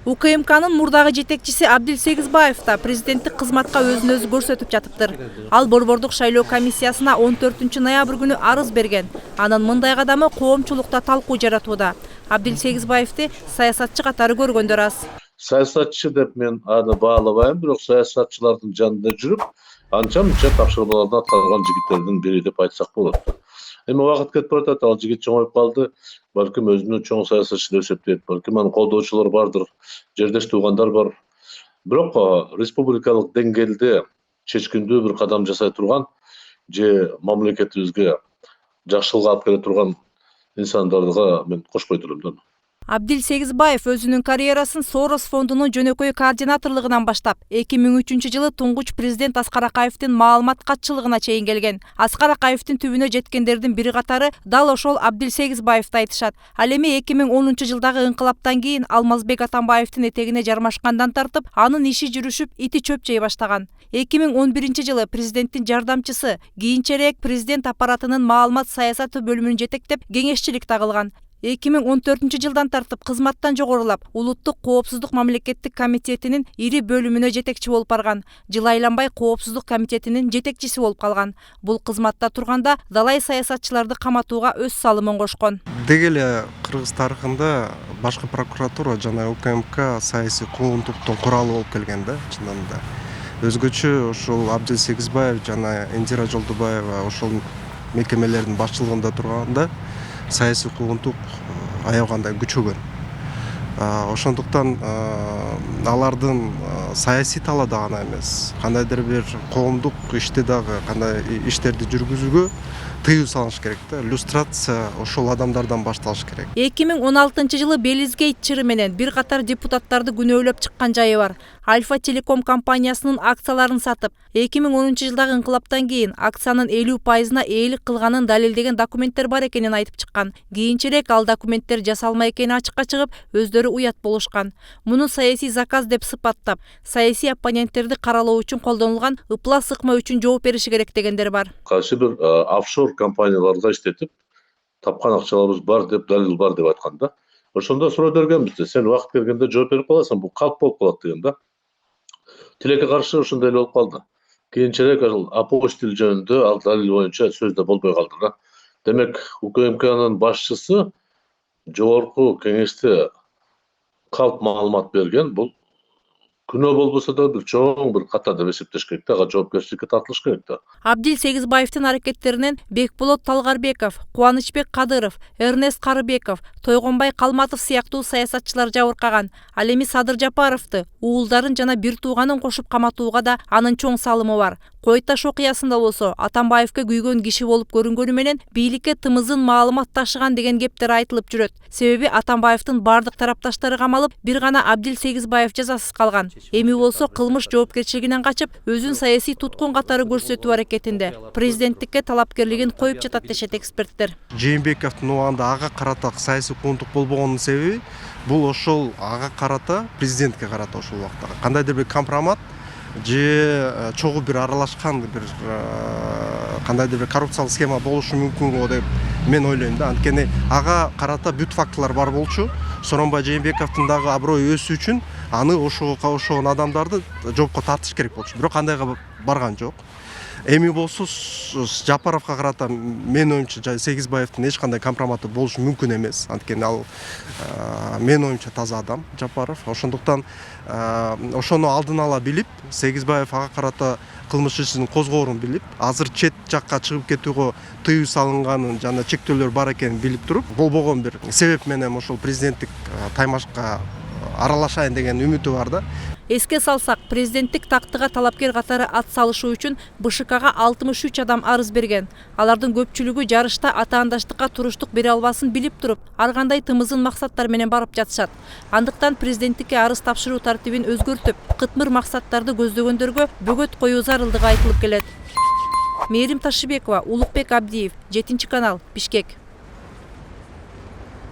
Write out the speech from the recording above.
УКМКнын мурдагы жетекчиси Абдил Сегизбаев да президенттик кызматка өзүн өзү көрсөтүп жатыптыр. Ал Борбордук шайлоо комиссиясына 14 ноябрь күнү арыз берген. Анын мындай кадамы коомчулукта талкуу жаратууда. Абдил Сегизбаевди саясатчы катары көргөндөр аз. Саясатчы деп мен аны баалабайм, бирок саясатчылардын жанында жүрүп, анча-мынча тапшырмаларды аткарган жигиттердин бири деп айтсак болот. Эми убакыт кетип баратат, ал жигит чоңоюп калды. Балким өзүнө чоң саясатчы деп эсептейт, балким анын колдоочулары бардыр, жердеш туугандар бар. Бирок республикалык деңгээлде чечкиндүү бир кадам жасай турган же мамлекетибизге жакшылык алып келе турган инсандарга мен кошпой турам да. Абдил Сегизбаев өзүнүн карьерасын Сорос фондунун жөнөкөй координаторлугунан баштап, 2003 жылы туңгуч президент Аскар Акаевдин маалымат катчылыгына чейин келген. Аскар Акаевдин түбүнө жеткендердин бири катары дал ошол Абдил Сегизбаевди айтышат. Ал эми 2010 жылдагы ыңкылаптан кийин Алмазбек Атамбаевдин этегине жармашкандан тартып, анын иши жүрүшүп, ити чөп жей баштаган. 2011 жылы президенттин жардамчысы, кийинчерээк президент аппаратынын маалымат саясаты бөлүмүн жетектеп, кеңешчилик тагылган. 2014 жылдан тартып кызматтан жогорулап, Улуттук коопсуздук мамлекеттик комитетинин ири бөлүмүнө жетекчи болуп барган. Жыл айланбай коопсуздук комитетинин жетекчиси болуп калган. Бул кызматта турганда далай саясатчыларды каматууга өз салымын кошкон. Деги эле Кыргыз тарыхында башкы прокуратура жана УКМК саясий куугунтуктун куралы болуп келген да, чынында. Өзгөчө ошол Абдил Сегизбаев жана Индира Жолдубаева ошол мекемелердин башчылыгында турганда саясий куугунтук аябагандай күчөгөн. Ошондуктан алардын саясий талаада гана эмес, кандайдыр бир коомдук иште дагы кандай иштерди жүргүзүүгө тыюу салыш керек да. Иллюстрация ошол адамдардан башталыш керек. 2016 жылы Белизгейт чыры менен бир катар депутаттарды күнөөлөп чыккан жайы бар. Альфа Телеком компаниясынын акцияларын сатып, 2010 жылдагы ыңкылаптан кийин акциянын 50%-на ээлик кылганын далилдеген документтер бар экенин айтып чыккан. Кийинчерээк ал документтер жасалма экени ачыкка чыгып, өздөрү уят болушкан. Муну саясий заказ деп сыпаттап, саясий оппоненттерди каралоо үчүн колдонулган ыплас ыкма үчүн жооп бериши керек дегендер бар. Кайсы бир офшор компанияларга иштетип, тапкан акчаларыбыз бар деп, далил бар деп айткан да. Ошондо суроо бергенбиз да, сен убакыт келгенде жооп берип каласың, бул калп болуп калат деген да. Тилекке каршы ошондой эле болуп калды. Кийинчерээк апостил жөнүндө ал далил боюнча сөздө болбой калды да. Демек, УКМКнын башчысы жогорку кеңеште калп маалымат берген, бул күнөө болбосо да бир чоң бир ката деп эсептеш керек да, ага жоопкерчиликке тартылыш керек да. Абдил Сегизбаевдин аракеттеринен Бекболот Талгарбеков, Кубанычбек Кадыров, Эрнест Карыбеков, Тойгонбай Калматов сыяктуу саясатчылар жабыркаган. Ал эми Садыр Жапаровду, уулдарын жана бир тууганын кошуп каматууга да анын чоң салымы бар. Кой Таш окуясында болсо Атамбаевге күйгөн киши болуп көрүнгөнү менен бийликке тымызын маалымат ташыган деген кептер айтылып жүрөт. Себеби Атамбаевдин бардык тарапташтары камалып, бир гана Абдил Сегизбаев жазасыз калган. Эми болсо кылмыш жоопкерчилигинен качып, өзүн саясий туткун катары көрсөтүү аракетинде. Президенттикке талапкерлигин коюп жатат дешет эксперттер. Жээнбековдун убагында ага карата саясий куугунтук болбогонунун себеби бул ошол ага карата, президентке карата ошол убакта кандайдыр бир компромат же чогуу бир аралашкан бир кандайдыр бир коррупциялык схема болушу мүмкүн го деп мен ойлойм да. Анткени ага карата бүт фактылар бар болчу. Сооронбай Жээнбековдун дагы аброю өсүү үчүн аны ошогон адамдарды жоопко тартыш керек болчу. Бирок кандайга барган жок. Эми болсо Жапаровго карата мен оюмча Сегизбаевдин эч кандай компроматы болушу мүмкүн эмес. Анткени ал мен оюмча таза адам Жапаров. Ошондуктан ошону алдын ала билип, Сегизбаев ага карата кылмыш ишин козгоорун билип, азыр чет жакка чыгып кетүүгө тыюу салынганын жана чектөөлөр бар экенин билип туруп, болбогон бир себеп менен ошол президенттик таймашка аралашайын деген үмүтү бар да. Эске салсак, президенттик тактыга талапкер катары ат салышуу үчүн БШКга 63 адам арыз берген. Алардын көпчүлүгү жарышта атаандаштыкка туруштук бере албасын билип туруп, ар кандай тымызын максаттар менен барып жатышат. Андыктан президенттикке арыз тапшыруу тартибин өзгөртүп, кытмыр максаттарды көздөгөндөргө бөгөт коюу зарылдыгы айтылып келет. Мээрим Ташыбекова, Улукбек Абдиев, 7 канал, Бишкек.